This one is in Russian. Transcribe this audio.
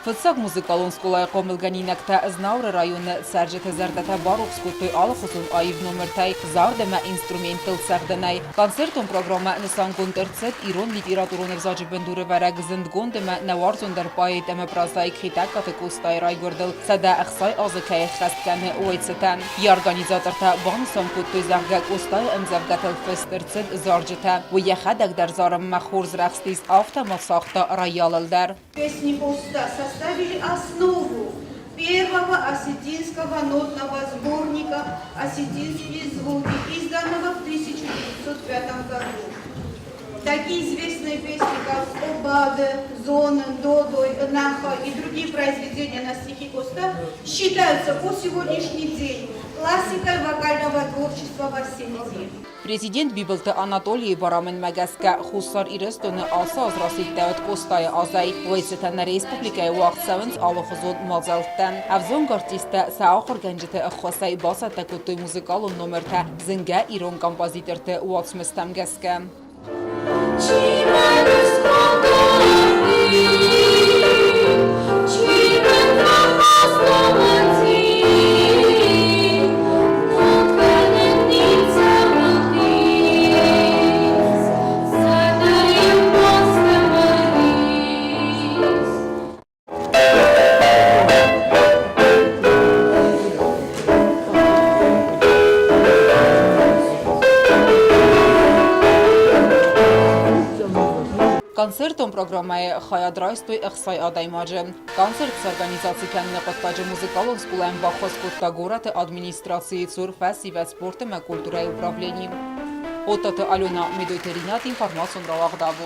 Фыцак музыкалон скулай комылганинакта Знауры районы сәржеті зәрдәті баровскутты алықызын айып номертай зардыма инструментал сәғдінай. Концертон программа Нисан концерт ирон литературон взаджи бендуры вәрәг зіндгондыма наварзондар поэтамы прозаик хитакаты кустай рай көрділ. Сәдә әқсай азы кәйіқ қасткәні ойцытан. И организаторта банысан кутты зәғгәк устай әмзәвгәтіл фестерцет заржыта. Уе хәдәгдәр зарым мәхурз рәқстиз автомасақта райалылдар. Песни Поста составили основу первого осетинского нотного сборника «Осетинские звуки», изданного в 1905 году. Такие известные песни, как «Обаде», «Зона», «Додой», «Наха» и другие произведения на стихи Поста считаются по сегодняшний день классикой вокального творчества в Осетии. Президент Бибелты Анатолий Барамен Мәгәскә Хусар Ирестоны аса азрасит дәвет Костая азай. Вайсетәнә республикай вақт сәвінс алықызон мазалттан. Авзон артисты сәақыр гәнжеті ұққасай баса тәкутты музыкалын номерті зінге ирон композиторты уақсмыстам гәскі. Концертом программае Хаядрайстой Ихсай Адаймаджи. Концерт с организацией Кенна Подпаджи музыкалов скулаем Бахоскутка город администрации ЦУР фестиваль спорта и культуры и управления. Отто Алена Медойтеринат информацию нравах дабу.